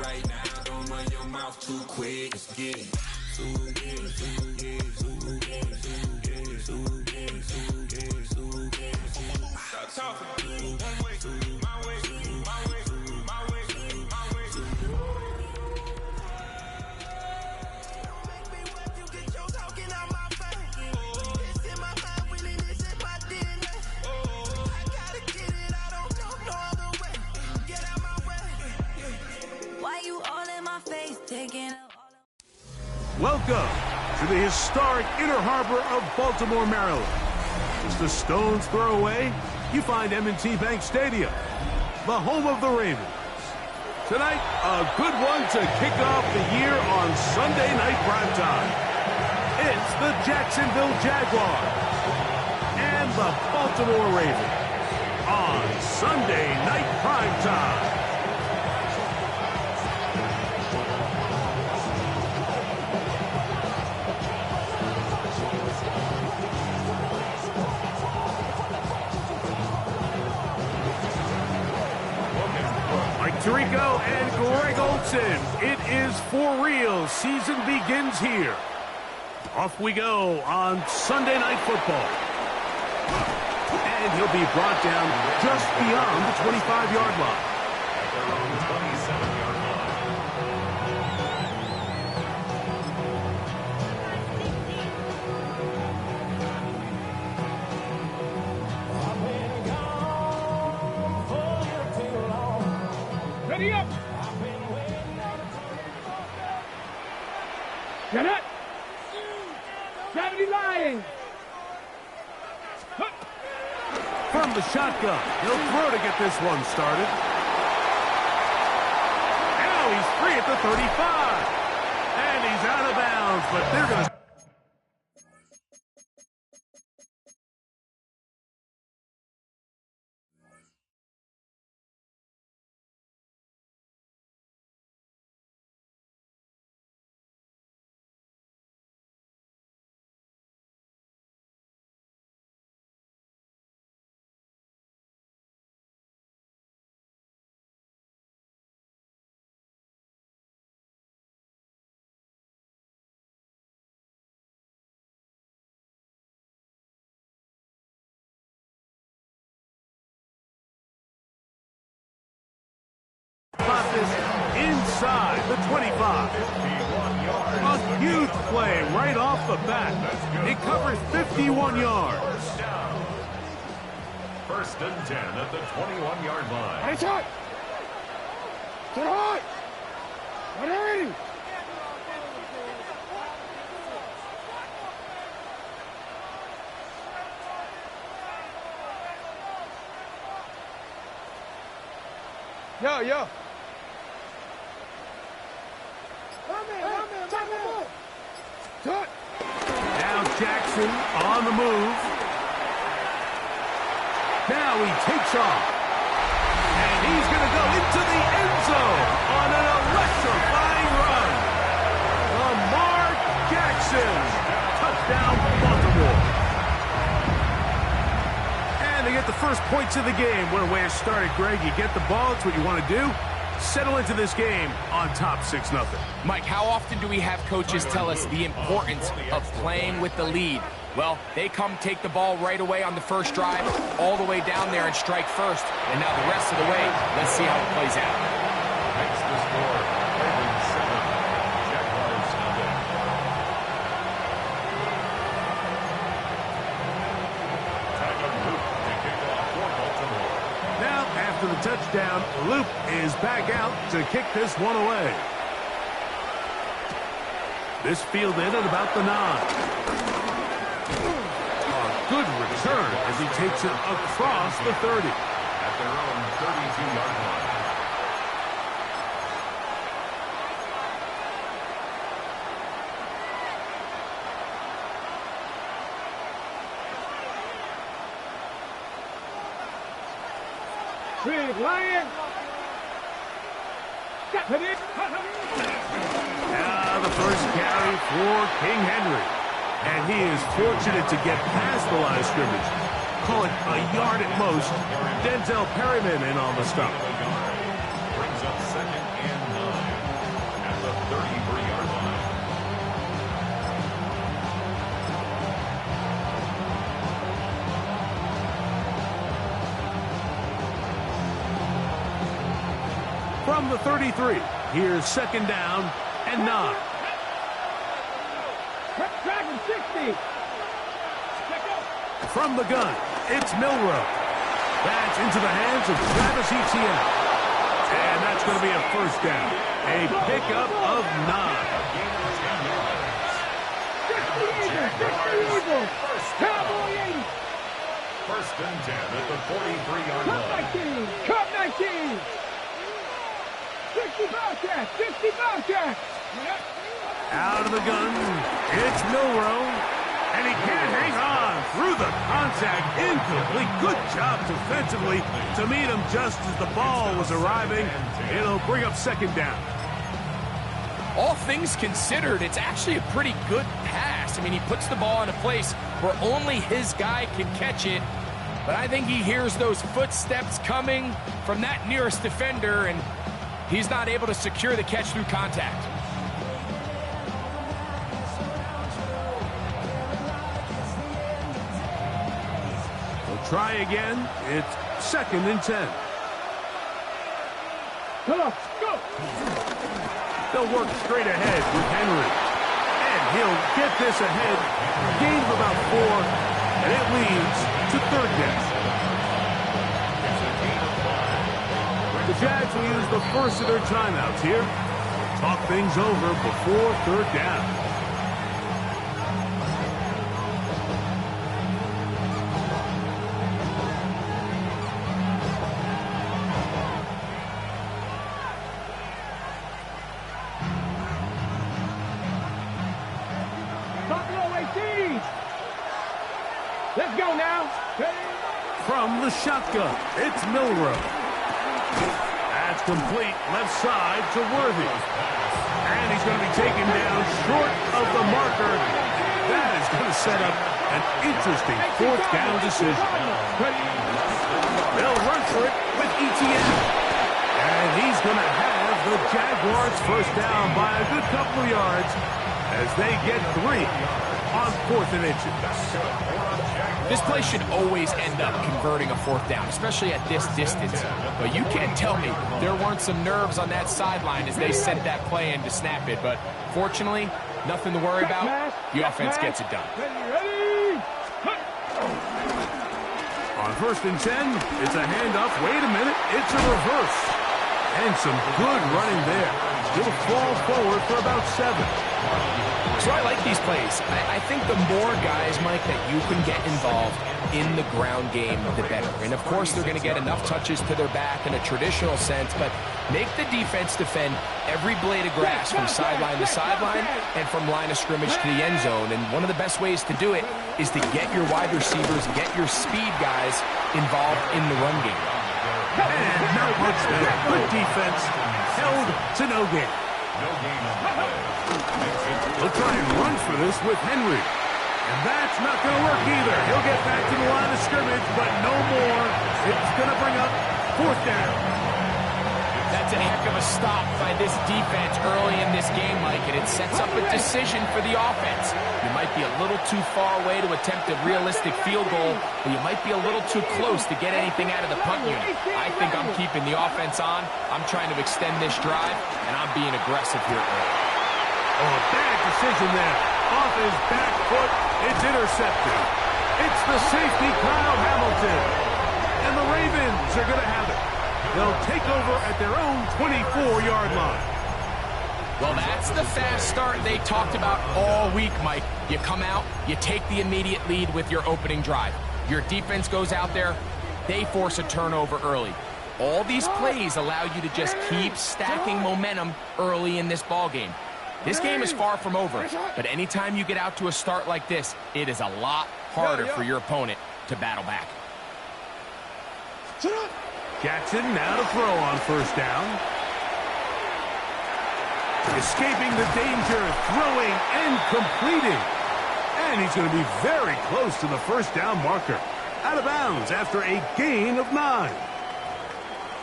right now. Don't run your mouth too quick. Let's get it. Stop talking. One way, my way, my way, my way, my way. Make me wet, you get your talking out my face. It's in my mind, really, it's in my DNA. I gotta get it, I don't know no other way. Get out my way. Why you all in my face, taking up all of... Welcome to the historic Inner Harbor of Baltimore, Maryland. Just a stone's throw away, you find M&T Bank Stadium, the home of the Ravens. Tonight, a good one to kick off the year on Sunday night primetime. It's the Jacksonville Jaguars and the Baltimore Ravens on Sunday night primetime. Tirico and Greg Olson. It is for real. Season begins here. Off we go on Sunday Night Football. And he'll be brought down just beyond the 25-yard line. At their own 27-yard line. Ready up! Get it! 70 lying! From the shotgun, he'll throw to get this one started. Now he's free at the 35. And he's out of bounds, but they're going to... inside the 25. A huge play right off the bat. It covers 51 yards. First and 10 at the 21-yard line. It's hot! Get hot! Ready! Yo. Now Jackson on the move. Now he takes off. And he's going to go into the end zone on an electrifying run. Lamar Jackson. Touchdown, Baltimore. And they get the first points of the game. What a way to start it, Greg. You get the ball. It's what you want to do. Settle into this game on top 6-0. Mike, how often do we have coaches tell us the importance of playing with the lead? Well, they come take the ball right away on the first drive, all the way down there and strike first. And now the rest of the way, let's see how it plays out. Makes the score, Ravens 7, Jaguars nothing. Tyler Luke to kick off for Baltimore. Now, after the touchdown, Luke is back out to kick this one away. This fielded at about the 9. A good return as he takes it across the 30. At their own 32-yard line. Big Lion! Now the first carry for King Henry. And he is fortunate to get past the line of scrimmage. Call it a yard at most. Denzel Perryman in on the stop. Brings up 2nd and 9. the 33-yard line. From the 33, here's second down and 9. Dragon 60. From the gun, it's Milrow. That's into the hands of Travis Etienne. And that's going to be a first down. A pickup of 9. 60 Eagles. Cowboy 80. First and 10 at the 43-yard Cup line. 19. Cup 19. 60 Bobcats. 60 Bobcats. Out of the gun, it's Milrow. And he can't hang on through the contact. Incomplete. Good job defensively to meet him just as the ball was arriving. It'll bring up second down. All things considered, it's actually a pretty good pass. I mean, he puts the ball in a place where only his guy can catch it. But I think he hears those footsteps coming from that nearest defender, and he's not able to secure the catch through contact. Try again. It's second and 10. Come on, go. They'll work straight ahead with Henry. And he'll get this ahead. Gain of about 4. And it leads to third down. The Jags will use the first of their timeouts here. Talk things over before third down. Let's go now. From the shotgun, it's Milrow. That's complete left side to Worthy. And he's going to be taken down short of the marker. That is going to set up an interesting fourth down decision. They'll run for it with Etienne. And he's going to have the Jaguars first down by a good couple of yards as they get 3 on 4th and inches. This play should always end up converting a fourth down, especially at this distance. But you can't tell me there weren't some nerves on that sideline as they sent that play in to snap it. But fortunately, nothing to worry about. The offense gets it done. On 1st and 10, it's a handoff. Wait a minute, it's a reverse. And some good running there. He'll fall forward for about 7. So I like these plays. I think the more guys, Mike, that you can get involved in the ground game, the better. And, of course, they're going to get enough touches to their back in a traditional sense, but make the defense defend every blade of grass from sideline to sideline and from line of scrimmage to the end zone. And one of the best ways to do it is to get your wide receivers, get your speed guys involved in the run game. And not much there. Good defense. Held to no gain. They'll try and run for this with Henry. And that's not going to work either. He'll get back to the line of scrimmage, but no more. It's going to bring up 4th down. That's a heck of a stop by this defense early in this game, Mike, and it sets up a decision for the offense. You might be a little too far away to attempt a realistic field goal, but you might be a little too close to get anything out of the punt unit. I think I'm keeping the offense on. I'm trying to extend this drive, and I'm being aggressive here early. Oh, bad decision there. Off his back foot, it's intercepted. It's the safety, Kyle Hamilton. And the Ravens are going to have it. They'll take over at their own 24-yard line. Well, that's the fast start they talked about all week, Mike. You come out, you take the immediate lead with your opening drive. Your defense goes out there, they force a turnover early. All these plays allow you to just keep stacking momentum early in this ball game. This game is far from over, but anytime you get out to a start like this, it is a lot harder for your opponent to battle back. Jackson now to throw on 1st down. Escaping the danger, throwing and completing. And he's going to be very close to the 1st down marker. Out of bounds after a gain of 9.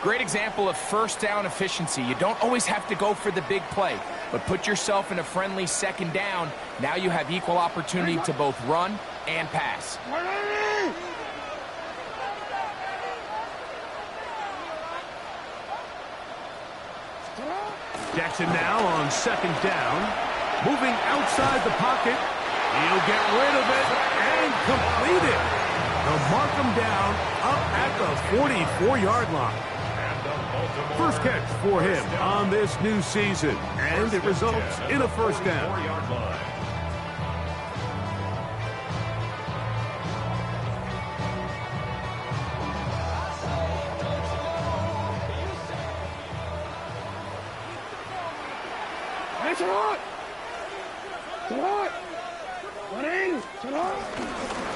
Great example of first down efficiency. You don't always have to go for the big play, but put yourself in a friendly second down. Now you have equal opportunity to both run and pass. Jackson now on second down. Moving outside the pocket. He'll get rid of it and complete it. They'll mark him down up at the 44-yard line. First catch for him on this new season, and it results in a first down.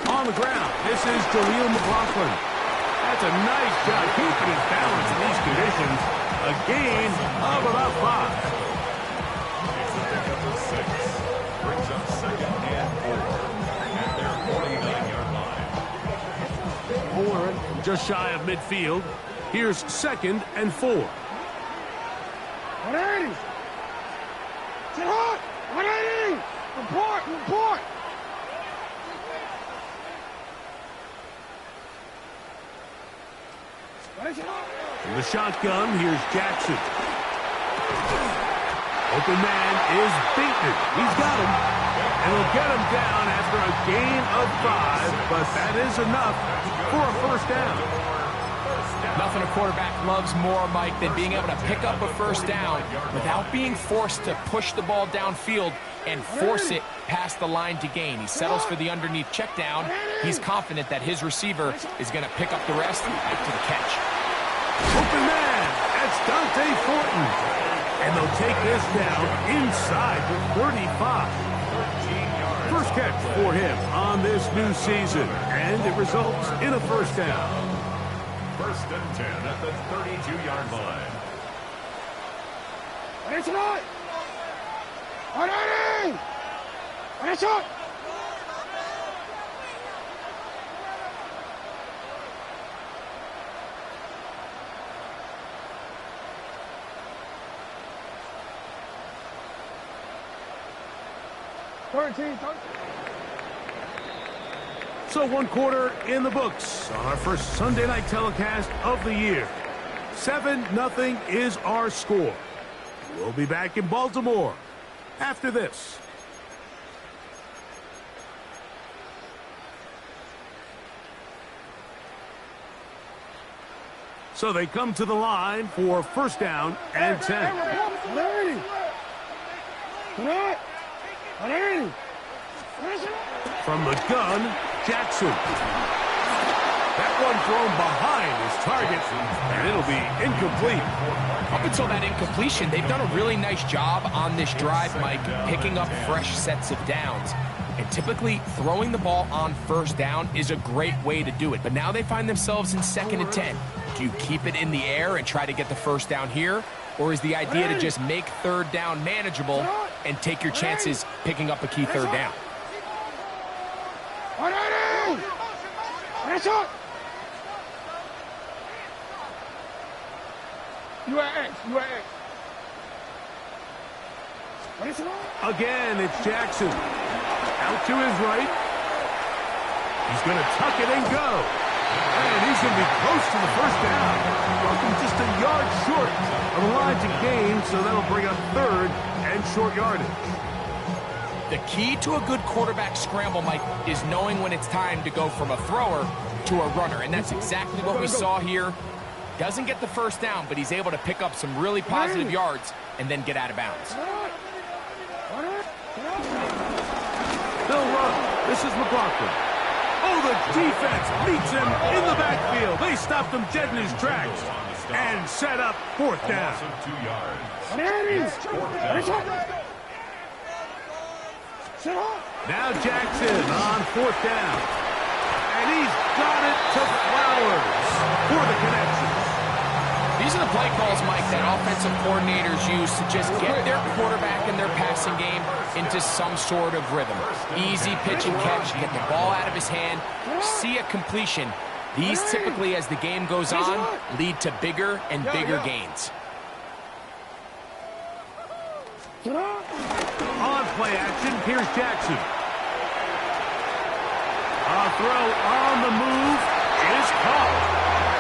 On the ground, this is Jaleel McLaughlin. That's a nice job keeping his balance in these conditions. A gain of about 5. It's a pickup of 6. Brings up second and 4 at their 49-yard line. 4 just shy of midfield. Here's second and 4. 180. Sit hot. 180. Report. From the shotgun, here's Jackson. Open man is Bateman. He's got him. And he'll get him down after a gain of 5, but that is enough for a first down. Nothing a quarterback loves more, Mike, than being able to pick up a first down without being forced to push the ball downfield and force it past the line to gain. He settles for the underneath check down. He's confident that his receiver is going to pick up the rest after the catch. Open man, that's Dante Thornton. And they'll take this down inside the 35. First catch for him on this new season, and it results in a first down. First and 10 at the 32-yard line. It's not. 180. It's up. So 1 quarter in the books on our first Sunday night telecast of the year. 7-0 is our score. We'll be back in Baltimore after this. So they come to the line for first down and 10. 180. From the gun, Jackson. That one thrown behind his target, and it'll be incomplete. Up until that incompletion, they've done a really nice job on this drive, Mike, picking up fresh sets of downs. And typically, throwing the ball on first down is a great way to do it. But now they find themselves in second and 10. Do you keep it in the air and try to get the first down here? Or is the idea to just make third down manageable and take your chances picking up a key third down? 180. It's up. You are X. Again, it's Jackson. Out to his right. He's going to tuck it and go. And he's going to be close to the first down. Welcome just a yard short of the line to gain, so that'll bring up third and short yardage. The key to a good quarterback scramble, Mike, is knowing when it's time to go from a thrower to a runner. And that's exactly what we saw here. Doesn't get the first down, but he's able to pick up some really positive yards and then get out of bounds. They'll run. This is McLaughlin. Oh, the defense meets him in the backfield. They stopped him dead in his tracks and set up fourth down. 2 yards. Now Jackson on fourth down. And he's got it to Flowers for the connection. These are the play calls, Mike, that offensive coordinators use to just get their quarterback and their passing game into some sort of rhythm. Easy pitch and catch, get the ball out of his hand, see a completion, These typically, as the game goes on, lead to bigger and bigger gains. On play action, here's Jackson. A throw on the move is caught.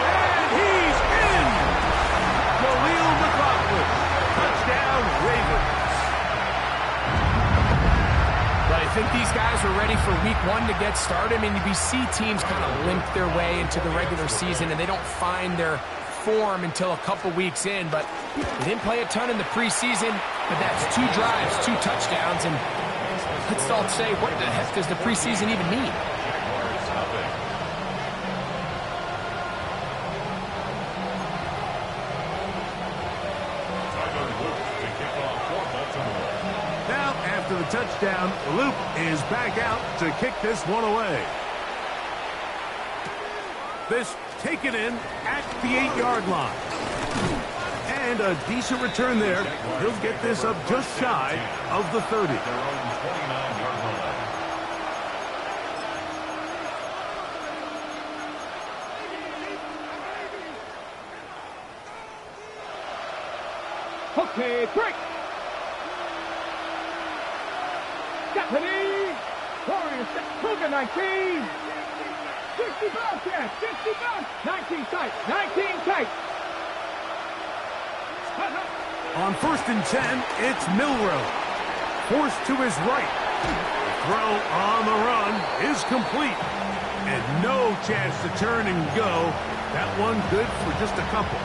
And he's in! Khalil McLaughlin. Touchdown, Ravens. But I think these guys were ready for week 1 to get started. I mean, we see teams kind of limp their way into the regular season, and they don't find their form until a couple weeks in. But they didn't play a ton in the preseason, but that's 2 drives, 2 touchdowns, and let's all say, what the heck does the preseason even mean? Now, after the touchdown, Luke is back out to kick this one away. This taken in at the 8-yard line. And a decent return there. He'll get this up just shy of the 30. Okay, break. Stephanie. Warriors, Cougar 19. 60 Bobcat, 60 Bobcat. 19 tight, 19 tight. On 1st and 10, it's Milrow. Forced to his right. Throw on the run is complete. And no chance to turn and go. That one good for just a couple.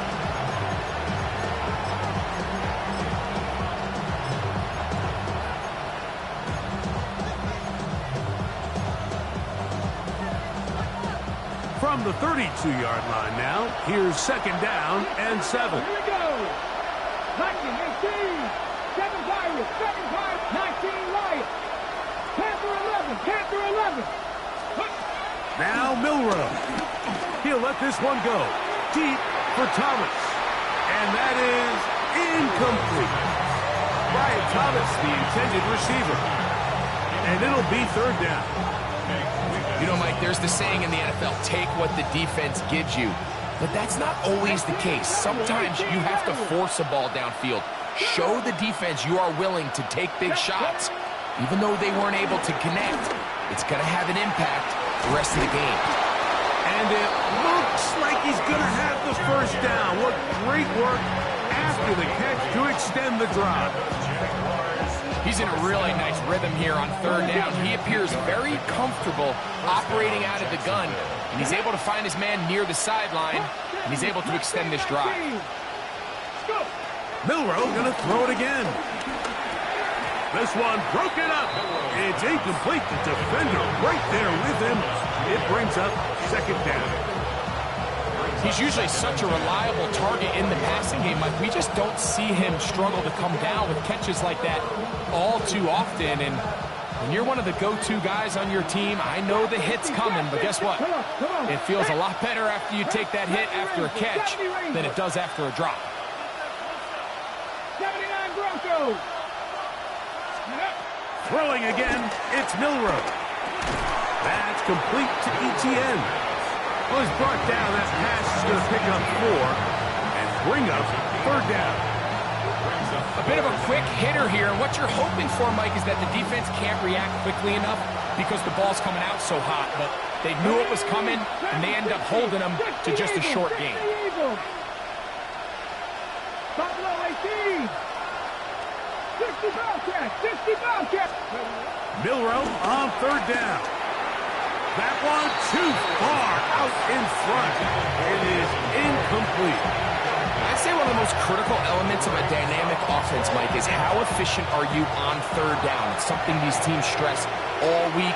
From the 32-yard line now, here's 2nd down and 7. Here we go. 19, 18. 7 Pirates, 7 Pirates, 19 Lions. Panther 11, Panther 11. Now Milrow. He'll let this one go. Deep for Thomas. And that is incomplete. Brian Thomas, the intended receiver. And it'll be 3rd down. You know, Mike, there's the saying in the NFL, take what the defense gives you. But that's not always the case. Sometimes you have to force a ball downfield. Show the defense you are willing to take big shots. Even though they weren't able to connect, it's going to have an impact the rest of the game. And it looks like he's going to have the 1st down. What great work after the catch to extend the drive. He's in a really nice rhythm here on 3rd down. He appears very comfortable operating out of the gun, and he's able to find his man near the sideline, and he's able to extend this drive. Milrow going to throw it again. This one broken up. It's incomplete. The defender right there with him. It brings up 2nd down. He's usually such a reliable target in the passing game, Mike. We just don't see him struggle to come down with catches like that all too often. And when you're one of the go-to guys on your team, I know the hit's coming, but guess what? It feels a lot better after you take that hit after a catch than it does after a drop. 79 Broncos. Throwing again, it's Milrow. That's complete to Etienne. Well, he's brought down. That pass is going to pick up 4 and bring up 3rd down. A bit of a quick hitter here. What you're hoping for, Mike, is that the defense can't react quickly enough because the ball's coming out so hot. But they knew it was coming, and they end up holding them to just a short game. Buffalo 18. 60 Bobcat, 60 Bobcat. Milrow on 3rd down. That one too far out in front. It is incomplete. I'd say one of the most critical elements of a dynamic offense, Mike, is how efficient are you on 3rd down? It's something these teams stress all week.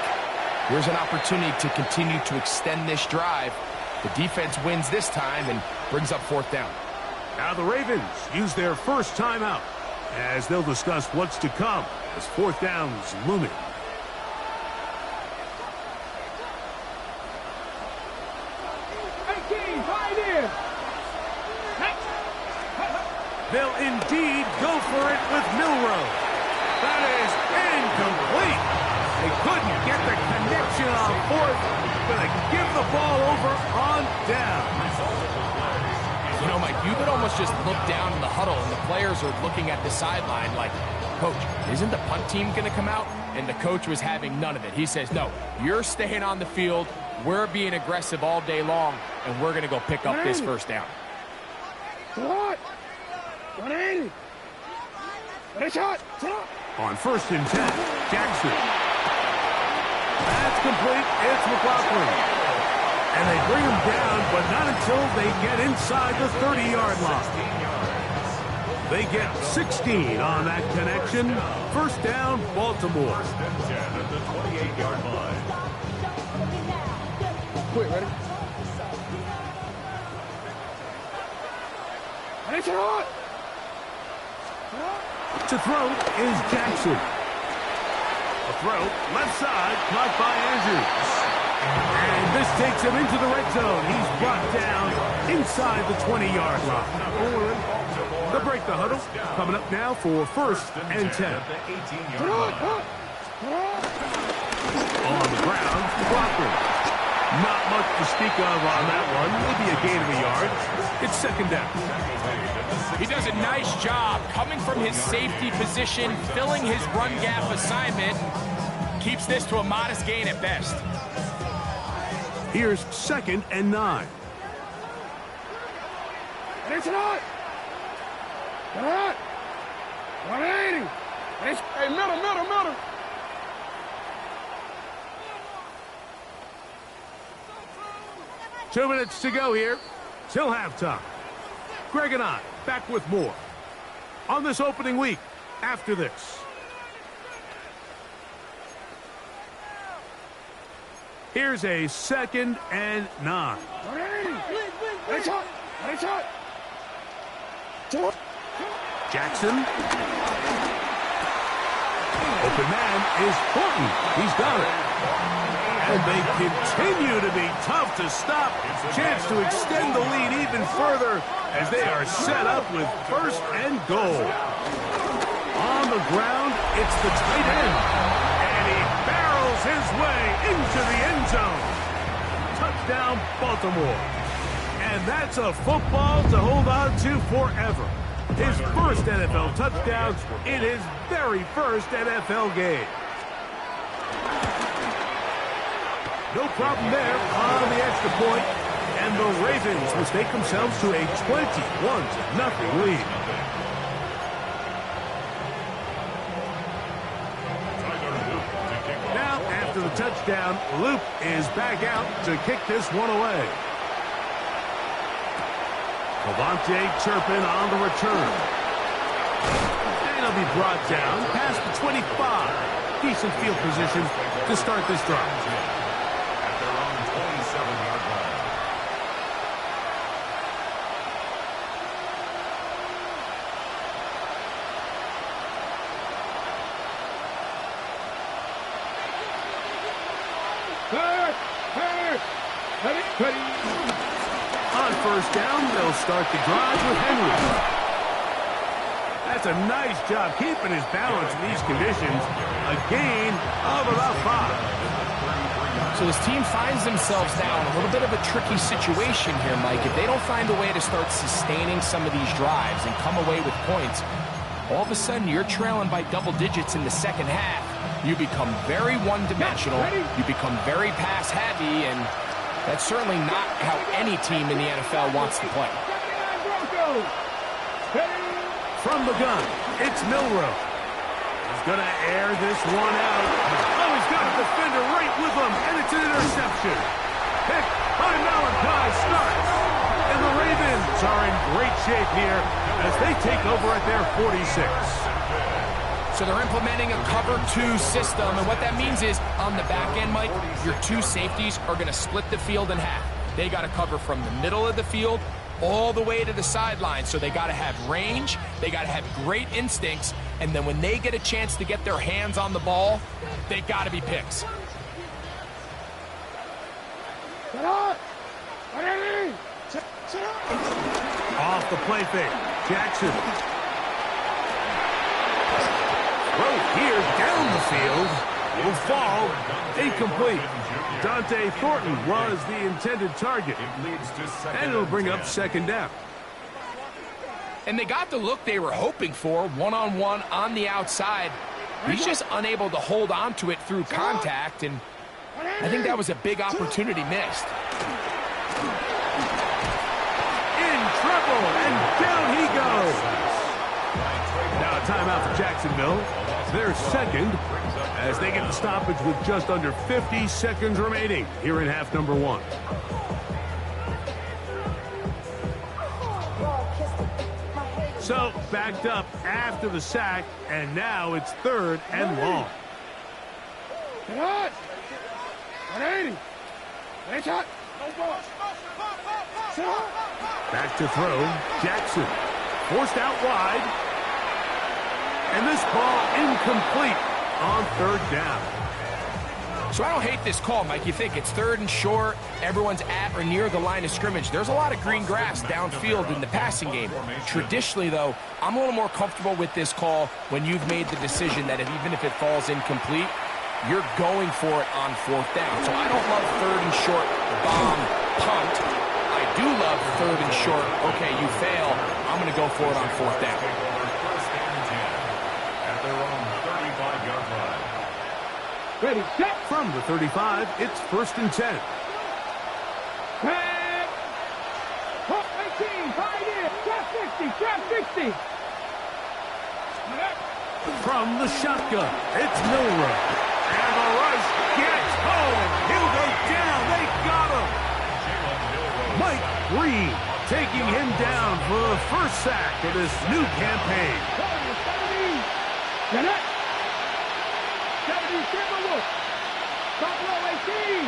Here's an opportunity to continue to extend this drive. The defense wins this time and brings up 4th down. Now the Ravens use their first timeout as they'll discuss what's to come as 4th down's looming. They'll indeed go for it with Milrow. That is incomplete. They couldn't get the connection option on fourth. Gonna give the ball over on down. You know, Mike, you could almost just look down in the huddle, and the players are looking at the sideline like, Coach, isn't the punt team going to come out? And the coach was having none of it. He says, no, you're staying on the field. We're being aggressive all day long, and we're going to go pick up this first down. What? 180. Ready, shot. On 1st and 10, Jackson. That's complete. It's McLaughlin. And they bring him down, but not until they get inside the 30-yard line. They get 16 on that connection. First down, Baltimore. At the 28-yard line. Quick, ready? Ready, shot. To throw is Jackson. A throw, left side, caught by Andrews. And this takes him into the red zone. He's brought down inside the 20-yard line. They'll break the huddle. Coming up now for 1st and 10. On the ground, Crawford. Not much to speak of on that one. Maybe a gain of a yard. It's 2nd down. He does a nice job coming from his safety position, filling his run gap assignment. Keeps this to a modest gain at best. Here's 2nd and 9. Ready, shot. 180. Hey, middle. 2 minutes to go here. Till halftime. Greg and I back with more on this opening week after this. Here's a 2nd and 9. Ready, shot. Jackson. Open man is Horton. He's got it. And they continue to be tough to stop. Chance to extend the lead even further as they are set up with 1st and goal. On the ground, it's the tight end. And he barrels his way into the end zone. Touchdown, Baltimore. And that's a football to hold on to forever. His first NFL touchdown in his very first NFL game. No problem there on the extra point, and the Ravens mistake themselves to a 21-0 lead. Now, after the touchdown, Luke is back out to kick this one away. Levante Turpin on the return. And he'll be brought down past the 25. Decent field position to start this drive. At their own 27-yard line. Ready. On first down, they'll start the drive with Henry. That's a nice job keeping his balance in these conditions. A gain of about 5. So this team finds themselves now in a little bit of a tricky situation here, Mike. If they don't find a way to start sustaining some of these drives and come away with points, all of a sudden you're trailing by double digits in the second half. You become very one-dimensional. You become very pass-heavy, and that's certainly not how any team in the NFL wants to play. From the gun, it's Milroe. He's going to air this one out. Oh, he's got a defender right with him, and it's an interception. Pick by Malachi Starks. And the Ravens are in great shape here as they take over at their 46. So they're implementing a cover 2 system, and what that means is on the back end, Mike, your 2 safeties are going to split the field in half. They got to cover from the middle of the field all the way to the sideline, so they got to have range, they got to have great instincts, and then when they get a chance to get their hands on the ball, they got to be picks. Off the play fake, Jackson. Throw here down the field. will fall incomplete. Dante Thornton was the intended target. And it'll bring up second down. And they got the look they were hoping for, one-on-one on the outside. He's just unable to hold on to it through contact, and I think that was a big opportunity missed. In trouble, and down he goes. Now a timeout for Jacksonville. Their second, as they get the stoppage with just under 50 seconds remaining here in half number one. So, backed up after the sack, and now it's third and long. Back to throw. Jackson forced out wide. And this ball incomplete on third down. So I don't hate this call, Mike. You think it's third and short, everyone's at or near the line of scrimmage. There's a lot of green grass downfield in the passing game. Traditionally, though, I'm a little more comfortable with this call when you've made the decision that even if it falls incomplete, you're going for it on fourth down. So I don't love third and short bomb punt. I do love third and short, okay, you fail, I'm going to go for it on fourth down. Ready, set. From the 35, it's first and 10. Back. Hook 18, tied in. Trap 60, trap 60. From the shotgun, it's Milrow. And the rush gets home. He'll go down. They got him. Mike Green taking him down for the first sack of this new campaign. 70. 70, Timberwolves. Buffalo 18.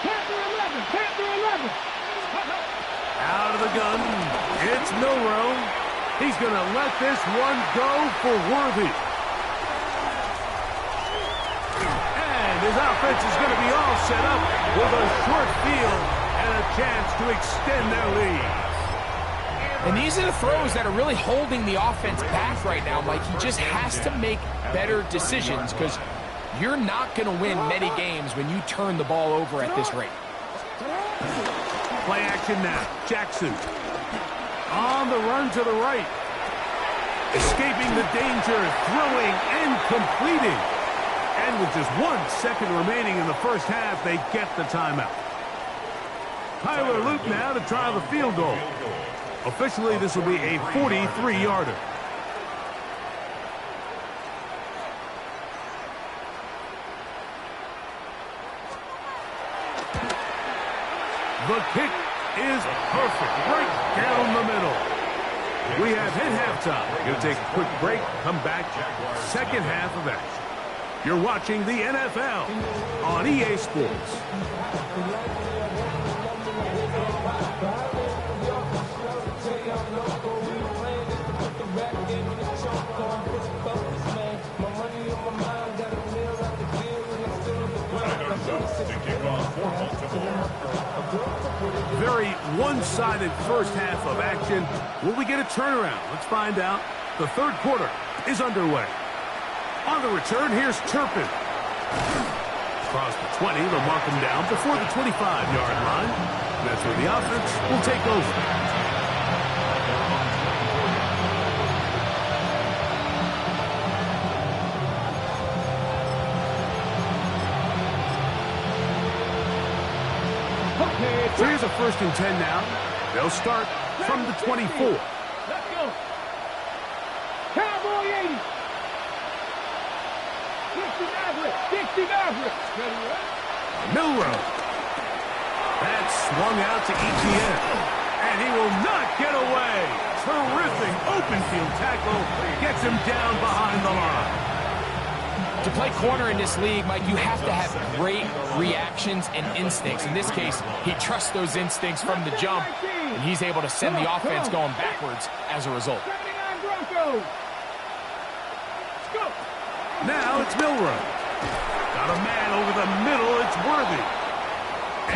Panther 11, Panther 11. Out of the gun, it's Milrow. He's going to let this one go for Worthy. And his offense is going to be all set up with a short field and a chance to extend their lead. And these are the throws that are really holding the offense back right now, Mike. He just has to make better decisions because you're not going to win many games when you turn the ball over at this rate. Play action now. Jackson on the run to the right. Escaping the danger, throwing and completing. And with just 1 second remaining in the first half, they get the timeout. Tyler Luke now to try the field goal. Officially, this will be a 43-yarder. The kick is perfect, right down the middle. We have hit halftime. We'll take a quick break, come back, second half of action. You're watching the NFL on EA Sports. Very one-sided first half of action. Will we get a turnaround? Let's find out. The third quarter is underway. On the return, here's Turpin. Across the 20, they'll mark him down before the 25-yard line. That's where the offense will take over. So here's a first and 10 now. They'll start from the 24. Let's go. Cowboy 80. 60 Maverick. 60 Maverick. Milrow. That's swung out to ETN. And he will not get away. Terrific open field tackle. Gets him down behind the line. To play corner in this league, Mike, you have to have great reactions and instincts. In this case, he trusts those instincts from the jump, and he's able to send the offense going backwards as a result. Now it's Milrow. Got a man over the middle. It's Worthy.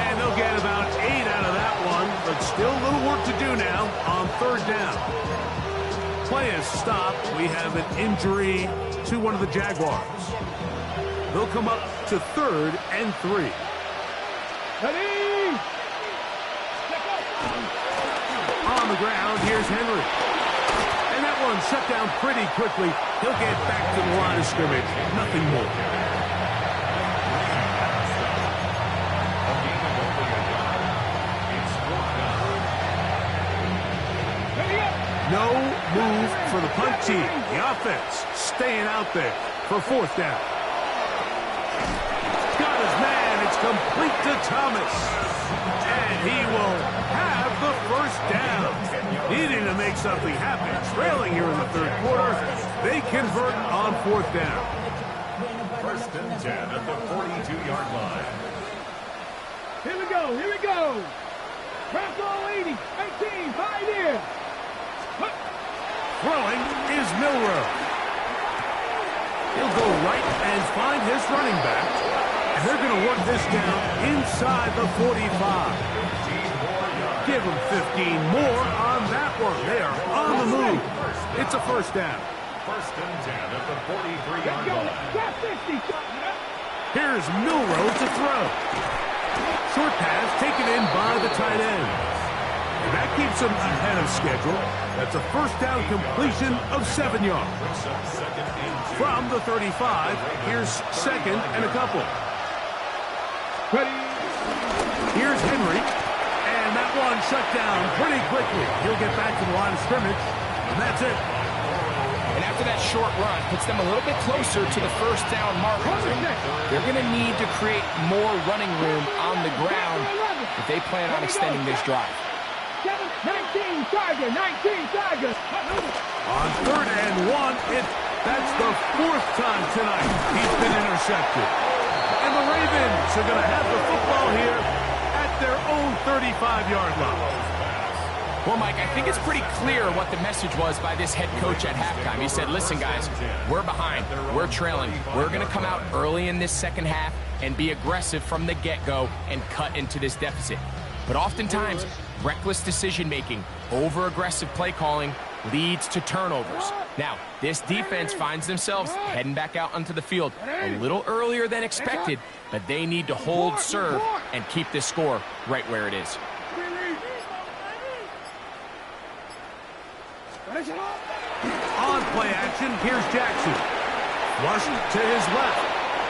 And they'll get about 8 out of that one, but still a little work to do now on third down. Play is stopped. We have an injury to one of the Jaguars. They'll come up to 3rd and 3. Ready? On the ground, here's Henry. And that one shut down pretty quickly. He'll get back to the line of scrimmage. Nothing more. No move for the punt team. The offense staying out there for 4th down. Got his man. It's complete to Thomas. And he will have the 1st down. Needing to make something happen. Trailing here in the 3rd quarter. They convert on 4th down. 1st and 10 at the 42-yard line. Here we go. Here we go. Press all 80. 18. 5 here. Throwing is Milrow. He'll go right and find his running back. And they're going to work this down inside the 45. Give them 15 more on that one. They are on the move. It's a 1st down. 1st and 10 at the 43-yard line. Here's Milrow to throw. Short pass taken in by the tight end. And that keeps him ahead of schedule. That's a 1st down completion of 7 yards. From the 35, here's 2nd and a couple. Ready? Here's Henry. And that one shut down pretty quickly. He'll get back to the line of scrimmage. And that's it. And after that short run, puts them a little bit closer to the 1st down marker. They're going to need to create more running room on the ground if they plan on extending this drive. 19 Tiger, 19 Tiger. On 3rd and 1, that's the 4th time tonight he's been intercepted. And the Ravens are going to have the football here at their own 35-yard line. Well, Mike, I think it's pretty clear what the message was by this head coach at halftime. He said, listen, guys, we're behind. We're trailing. We're going to come out early in this 2nd half and be aggressive from the get-go and cut into this deficit. But oftentimes, reckless decision-making, over-aggressive play calling leads to turnovers. Now, this defense finds themselves heading back out onto the field a little earlier than expected, but they need to hold serve and keep this score right where it is. On play action, here's Jackson. Flushed to his left,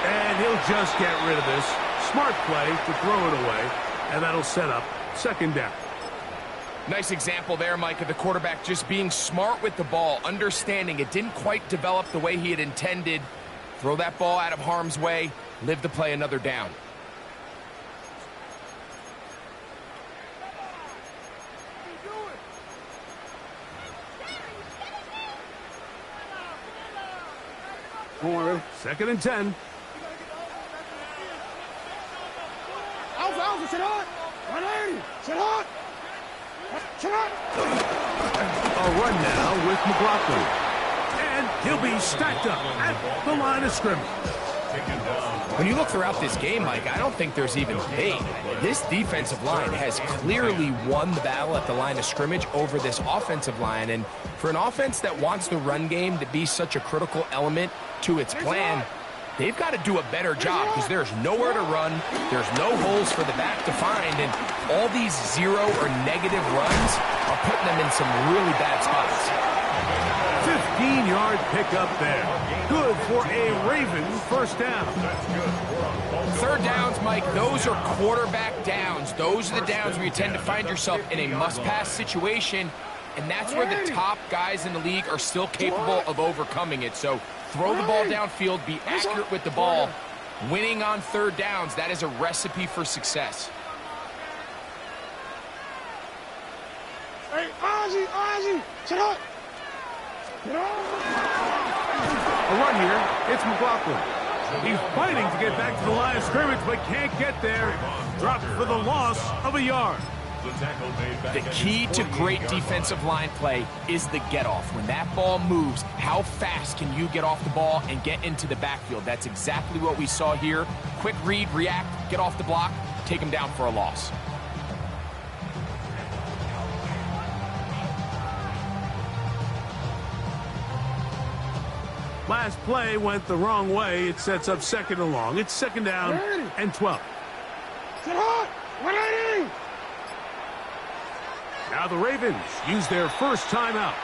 and he'll just get rid of this. Smart play to throw it away, and that'll set up 2nd down. Nice example there, Mike, of the quarterback just being smart with the ball, understanding it didn't quite develop the way he had intended. Throw that ball out of harm's way, live to play another down. Don't worry. 2nd and 10. Alpha, sit hot. 180. Sit hot. Sit hot. A run now with McLaughlin. And he'll be stacked up at the line of scrimmage. When you look throughout this game, Mike, I don't think there's even debate. This defensive line has clearly won the battle at the line of scrimmage over this offensive line. And for an offense that wants the run game to be such a critical element to its plan, they've got to do a better job because there's nowhere to run. There's no holes for the back to find. And all these 0 or negative runs are putting them in some really bad spots. 15-yard pickup there. Good for a Ravens 1st down. 3rd downs, Mike, those are quarterback downs. Those are the downs where you tend to find yourself in a must-pass situation, and that's where the top guys in the league are still capable of overcoming it. So throw the ball downfield, be accurate with the ball. Winning on 3rd downs, that is a recipe for success. Hey, Ozzy, sit up. A run here. It's McLaughlin. He's fighting to get back to the line of scrimmage, but can't get there. Dropped for the loss of a yard. The key to great defensive line play is the get-off. When that ball moves, how fast can you get off the ball and get into the backfield? That's exactly what we saw here. Quick read, react, get off the block, take him down for a loss. Last play went the wrong way. It sets up 2nd and long. It's 2nd down and 12. Sit hot. 180. Now the Ravens use their first timeout,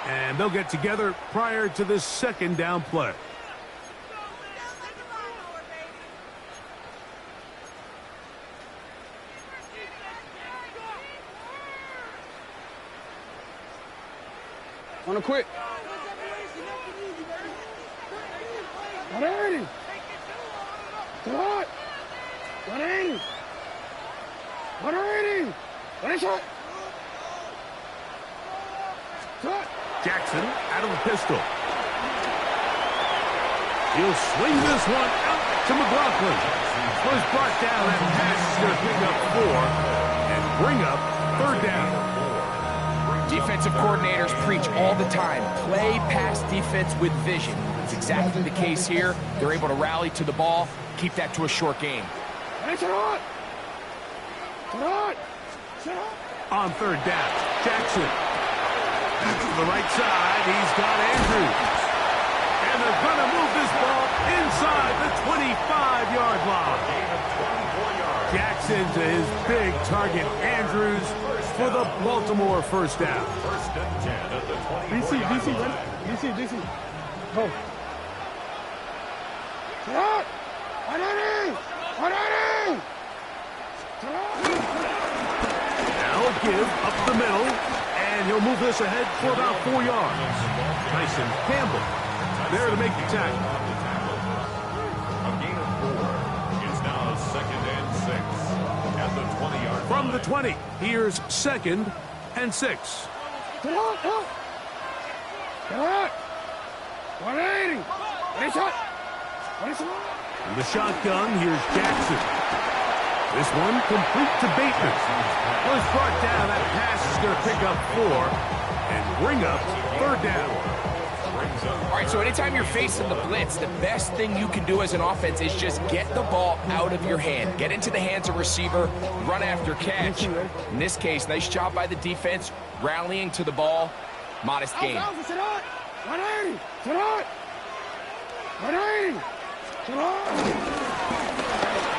and they'll get together prior to this 2nd down play. On a quick. 180. Sit hot. 180. 180. What is it? Jackson out of the pistol. He'll swing this one out to McLaughlin. Was brought down. That pass is going to pick up 4 and bring up 3rd down. Defensive coordinators preach all the time, play pass defense with vision. It's exactly the case here. They're able to rally to the ball, keep that to a short game. On 3rd down, Jackson. To the right side, he's got Andrews. And they're going to move this ball inside the 25-yard line. Jackson to his big target, Andrews, for the Baltimore 1st down. DC, ready? DC. Go. Shot! 180! 180! Now a give up the middle, and he'll move this ahead for about 4 yards. Tyson Campbell there to make the tackle. A gain of 4. It's now 2nd and 6 at the 20-yard line. From the 20, here's 2nd and 6. Come on. 180. What is it? In the shotgun, here's Jackson. This one complete to Bateman. Was brought down. That pass is going to pick up 4 and bring up 3rd down. All right, so anytime you're facing the blitz, the best thing you can do as an offense is just get the ball out of your hand. Get into the hands of receiver, run after catch. In this case, nice job by the defense, rallying to the ball. Modest gain. 180. 180.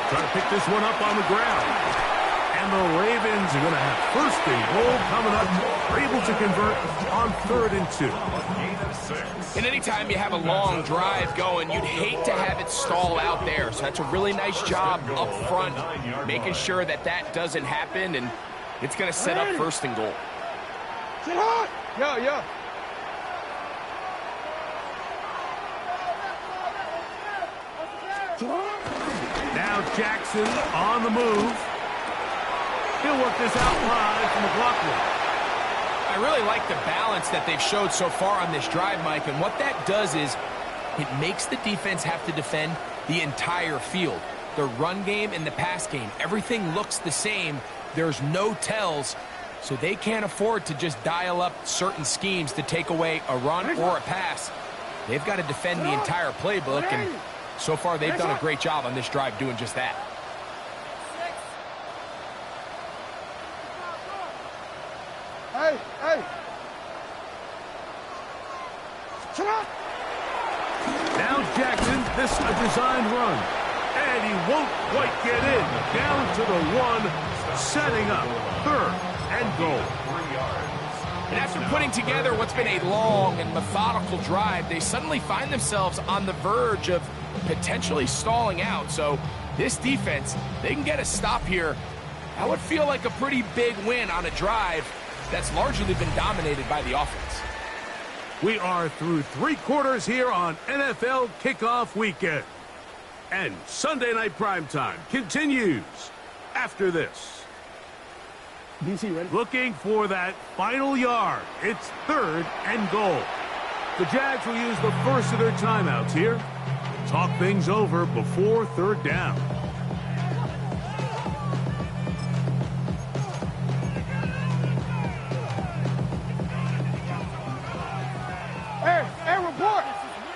Trying to pick this one up on the ground. And the Ravens are going to have 1st and goal coming up. They're able to convert on 3rd and 2. And anytime you have a long drive going, you'd hate to have it stall out there. So that's a really nice job up front, making sure that that doesn't happen, and it's going to set up 1st and goal. Sit hot. Yeah. Now Jackson on the move. He'll work this out wide from McLaughlin. I really like the balance that they've showed so far on this drive, Mike, and what that does is it makes the defense have to defend the entire field. The run game and the pass game, everything looks the same. There's no tells, so they can't afford to just dial up certain schemes to take away a run or a pass. They've got to defend the entire playbook, and so far they've done a great job on this drive doing just that. Hey. Now Jackson, this a designed run. And he won't quite get in. Down to the 1, setting up 3rd and goal. And after putting together what's been a long and methodical drive, they suddenly find themselves on the verge of potentially stalling out. So this defense, they can get a stop here. That would feel like a pretty big win on a drive that's largely been dominated by the offense. We are through 3 quarters here on NFL Kickoff Weekend. And Sunday Night Primetime continues after this. DC, ready? Looking for that final yard. It's 3rd and goal. The Jags will use the first of their timeouts here. Talk things over before 3rd down. Hey, report.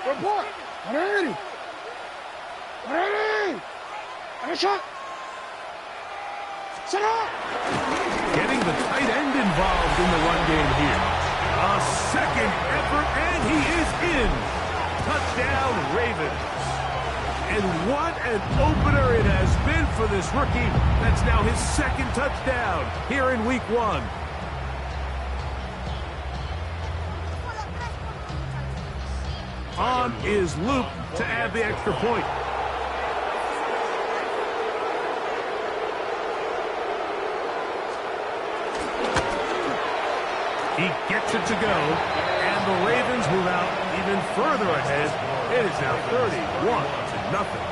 180. 180. And a shot. Sit up. Getting the tight end involved in the run game here. A second effort, and he is in. Touchdown. Touchdown, Ravens. And what an opener it has been for this rookie. That's now his second touchdown here in week 1. On is Luke to add the extra point. He gets it to go, and the Ravens move out even further ahead. It is now 31-0. Jaguars nothing.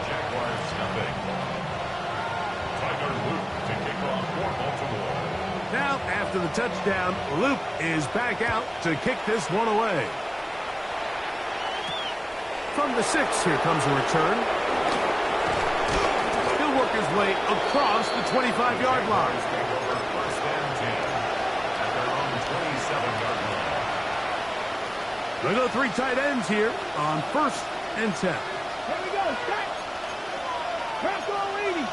Tiger Luke to kick off for Baltimore. Now, after the touchdown, Luke is back out to kick this one away. From the 6, here comes a return. He'll work his way across the 25-yard line. First and 10 at their own 27-yard line. They go 3 tight ends here on 1st and 10. Here we go, set. Press all 80.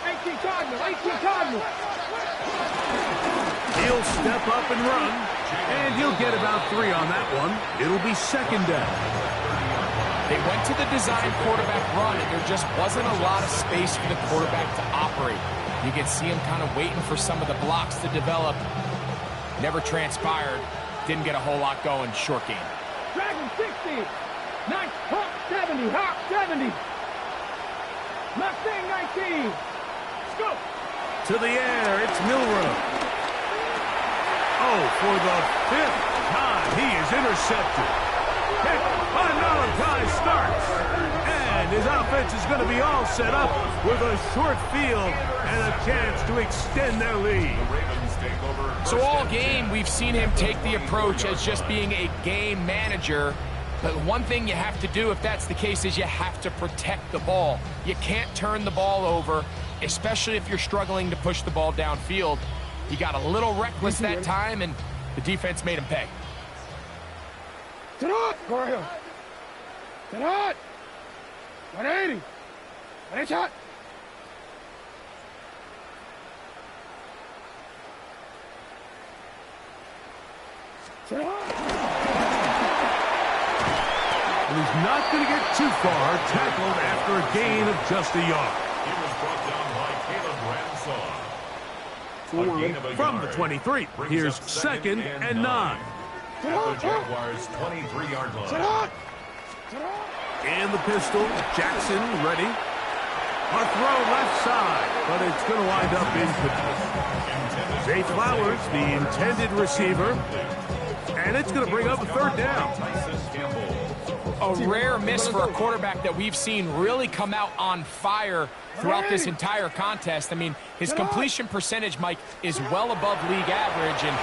18 Cardinal. He'll step up and run, and he'll get about 3 on that one. It'll be 2nd down. They went to the design quarterback run, and there just wasn't a lot of space for the quarterback to operate. You can see him kind of waiting for some of the blocks to develop. Never transpired. Didn't get a whole lot going. Short game. Dragon 60. Nice. Hawk 70. Hawk 70. Mustang 19. Scoop. To the air, it's Milrow. Oh, for the 5th time, he is intercepted. Pick by Malachi starts. And his offense is going to be all set up with a short field and a chance to extend their lead. The Ravens take over. So all game, we've seen him take the approach as just being a game manager. But one thing you have to do if that's the case is you have to protect the ball. You can't turn the ball over, especially if you're struggling to push the ball downfield. He got a little reckless that time, and the defense made him pay. Sit up, Mario. Sit up. 180. Ready, shot. Sit up. And he's not going to get too far, tackled after a gain of just a yard. He was brought down by Caleb Ransaw. A gain of a From yard. the 23, Brings here's up 2nd and 9. At the Jaguars' 23-yard line. Sit up. And the pistol, Jackson ready. A throw left side, but it's going to wind up incomplete. Zay Flowers, the intended receiver, and it's going to bring up a 3rd down. Tyson Campbell. A rare miss for a quarterback that we've seen really come out on fire throughout this entire contest. I mean, his completion percentage, Mike, is well above league average, and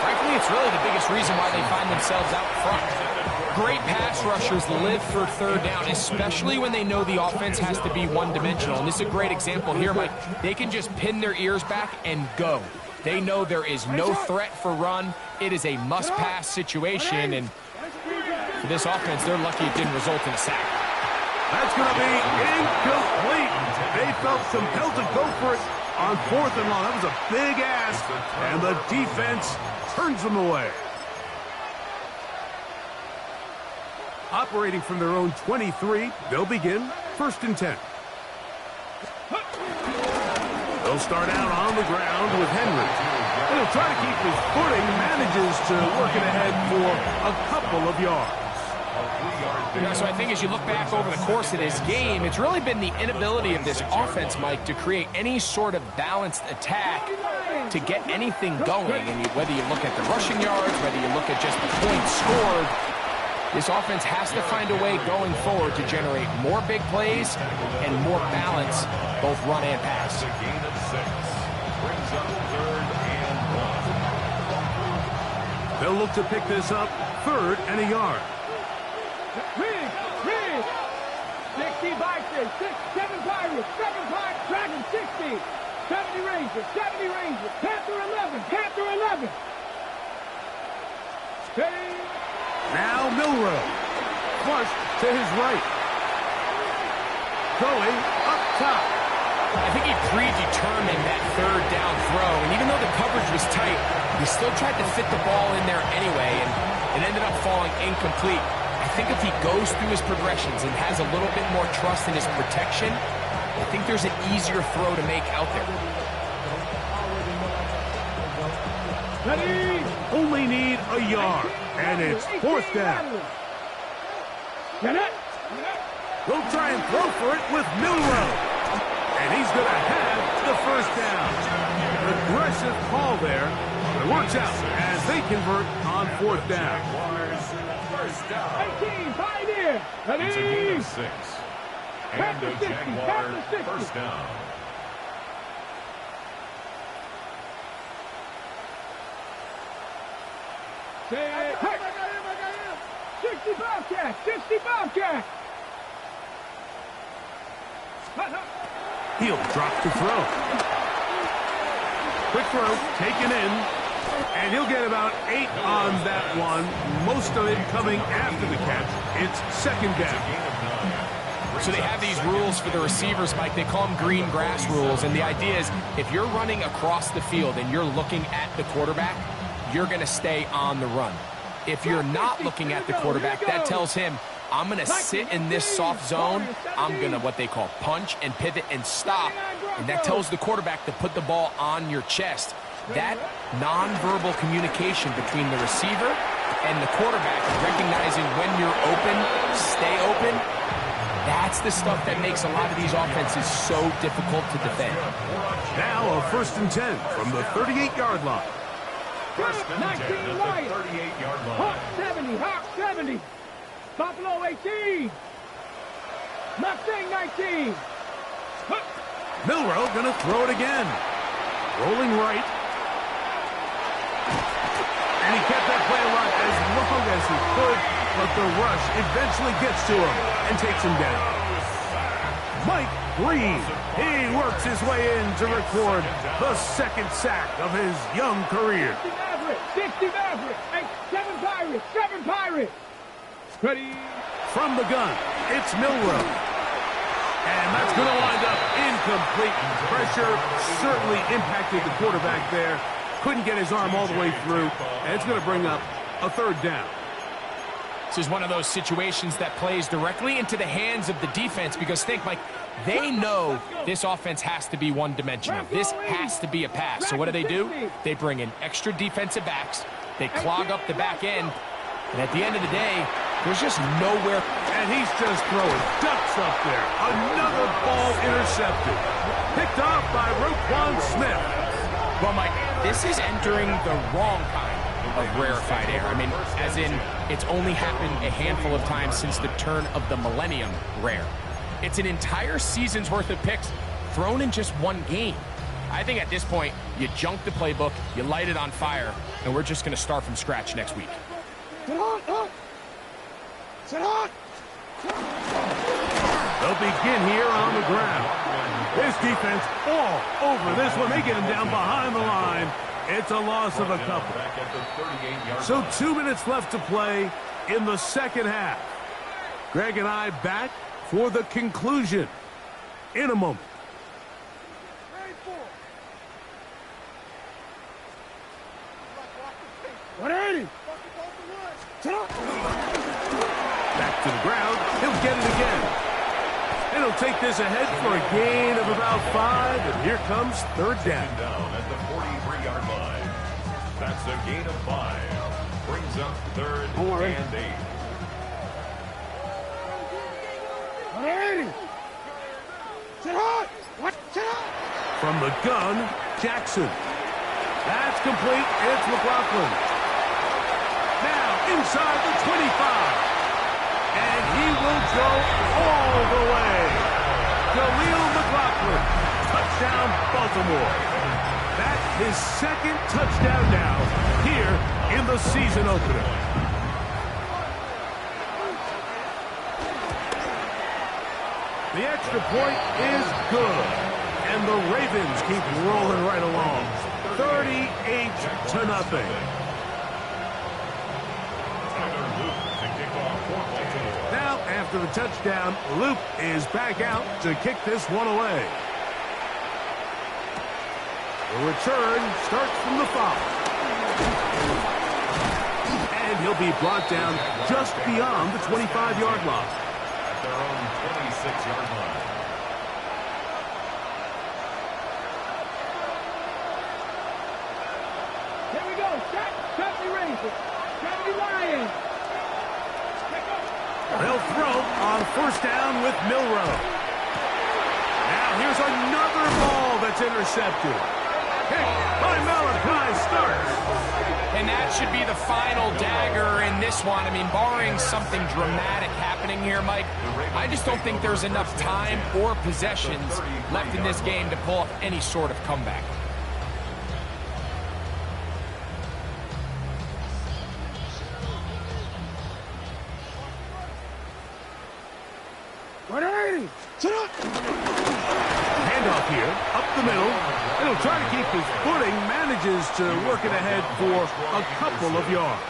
frankly, it's really the biggest reason why they find themselves out front. Great pass rushers live for 3rd down, especially when they know the offense has to be one-dimensional. And this is a great example here, Mike. They can just pin their ears back and go. They know there is no threat for run. It is a must-pass situation, and for this offense, they're lucky it didn't result in a sack. That's going to be incomplete. They felt compelled to go for it on 4th and long. That was a big ask, and the defense turns them away. Operating from their own 23, they'll begin 1st and 10. They'll start out on the ground with Henry. And he'll try to keep his footing, manages to work it ahead for a couple of yards. Yeah, so I think as you look back over the course of this game, it's really been the inability of this offense, Mike, to create any sort of balanced attack to get anything going. And whether you look at the rushing yards, whether you look at just the points scored, this offense has to find a way going forward to generate more big plays and more balance, both run and pass. A gain of 6. Brings up 3rd and 1. They'll look to pick this up 3rd and a yard. Rig. 60 Bison. 7 Pirates. 7 Pirates. Dragon 60. 70 Rangers. 70 Rangers. Panther 11. Steady. Now Milrow. Flush to his right. Going up top. I think he predetermined that 3rd down throw, and even though the coverage was tight, he still tried to fit the ball in there anyway, and It ended up falling incomplete. I think if he goes through his progressions and has a little bit more trust in his protection, I think there's an easier throw to make out there. Ready? Only need a yard, and it's fourth down. Get it? They'll try and throw for it with Milrow. And he's going to have the first down. Aggressive call there. It works out as they convert on fourth down. 18, pioneer. Ready? It's a gain of 6. And the Jaguars first down. Hey, 60 Bobcat, 60 Bobcat. He'll drop to throw. Quick throw, taken in, and he'll get about 8 on that one. Most of it coming after the catch. It's second down. So they have these rules for the receivers, Mike. They call them green grass rules. And the idea is if you're running across the field and you're looking at the quarterback, you're going to stay on the run. If you're not looking at the quarterback, that tells him, I'm going to sit in this soft zone. I'm going to what they call punch and pivot and stop. And that tells the quarterback to put the ball on your chest. That nonverbal communication between the receiver and the quarterback, recognizing when you're open, stay open, that's the stuff that makes a lot of these offenses so difficult to defend. Now a 1st and 10 from the 38-yard line. First and 10 at the 38-yard line. Hawk 70, Hawk 70. Buffalo 18. Mustang 19. Milrow going to throw it again. Rolling right. And he kept that play alive as long as he could, but the rush eventually gets to him and takes him down. Mike Reed, he works his way in to record the 2nd sack of his young career. 60 Maverick, 7 Pirates, 7 Pirates. Ready? From the gun, it's Milrow. And that's going to wind up incomplete. Pressure certainly impacted the quarterback there. Couldn't get his arm all the way through, and it's going to bring up a 3rd down. This is one of those situations that plays directly into the hands of the defense because think, Mike, they know this offense has to be one-dimensional. This has to be a pass. So what do? They bring in extra defensive backs. They clog up the back end. And at the end of the day, there's just nowhere. And he's just throwing ducks up there. Another ball intercepted. Picked off by Roquan Smith. Well, Mike, this is entering the wrong kind of rarefied air. I mean, as in, it's only happened a handful of times since the turn of the millennium rare. It's an entire season's worth of picks thrown in just one game. I think at this point, you junk the playbook, you light it on fire, and we're just going to start from scratch next week. Sit on. Sit on. They'll begin here on the ground. This defense all over this one. They get him down behind the line. It's a loss of a couple. So 2 minutes left to play in the second half. Greg and I back for the conclusion in a moment. 180. Back to the ground. He'll get it again. And he'll take this ahead for a gain of about 5. And here comes 3rd down. Down at the 43-yard line. That's a gain of 5. Brings up 3rd and 8. 180. Sit hard. What? Sit hard. From the gun, Jackson. That's complete. It's McLaughlin. Now inside the 25. And he will go all the way. Jaleel McLaughlin. Touchdown, Baltimore. That's his 2nd touchdown now here in the season opener. The extra point is good. And the Ravens keep rolling right along. 38-0. Now, after the touchdown, Luke is back out to kick this one away. The return starts from the 5. And he'll be brought down just beyond the 25-yard line. At their own 26-yard line. Here we go. Choppy raises. Choppy Lions. They'll throw on first down with Milroe. Now here's another ball that's intercepted. Kick by Malachi starts. And that should be the final dagger in this one. I mean, barring something dramatic happening here, Mike, I just don't think there's enough time or possessions left in this game to pull off any sort of comeback. Handoff here, up the middle. And he'll try to keep his footing, manages to work it ahead for a couple of yards.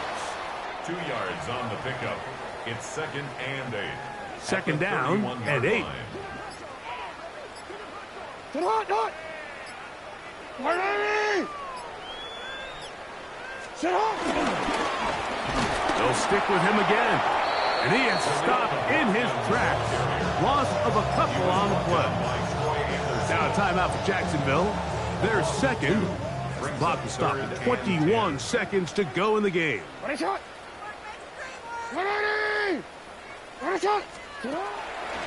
2 yards on the pickup. It's 2nd and 8. Second down and 8. They'll stick with him again. And he is stopped in his tracks. Loss of a couple on the play. Now a timeout for Jacksonville. Their second. Clock is stopped at 21 seconds to go in the game.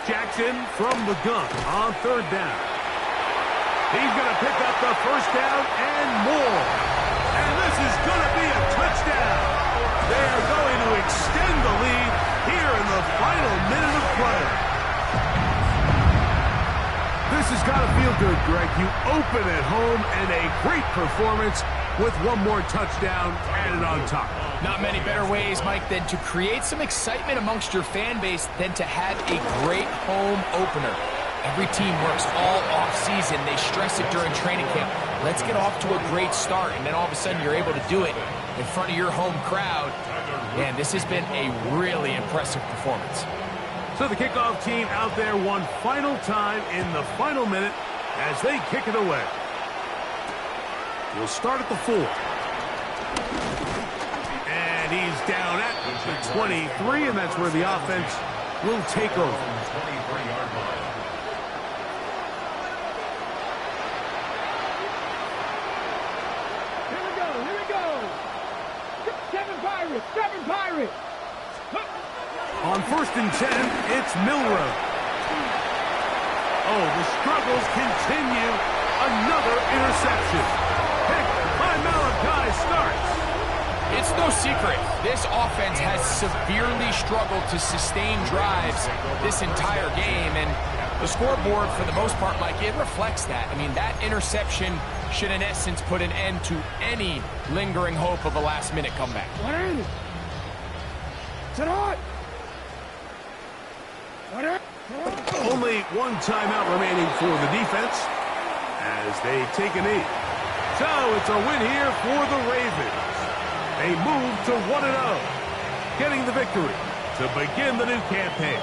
Jackson from the gun on third down. He's going to pick up the first down and more. And this is going to be a touchdown. They are going to extend the lead here in the final minute of play. This has got to feel good, Greg. You open at home and a great performance with one more touchdown added on top. Not many better ways, Mike, than to create some excitement amongst your fan base than to have a great home opener. Every team works all off-season. They stress it during training camp. Let's get off to a great start, and then all of a sudden you're able to do it in front of your home crowd. Man, this has been a really impressive performance. So the kickoff team out there one final time in the final minute as they kick it away. We'll start at the 4. And he's down at the 23, and that's where the offense will take over. 23-yard line. Here we go. 7 Pirates. On 1st and 10, it's Milroe. Oh, the struggles continue. Another interception. Picked by Malachi starts. It's no secret, this offense has severely struggled to sustain drives this entire game, and the scoreboard, for the most part, Mike, it reflects that. I mean, that interception should, in essence, put an end to any lingering hope of a last-minute comeback. Only one timeout remaining for the defense as they take a knee. So it's a win here for the Ravens. They move to 1-0, getting the victory to begin the new campaign.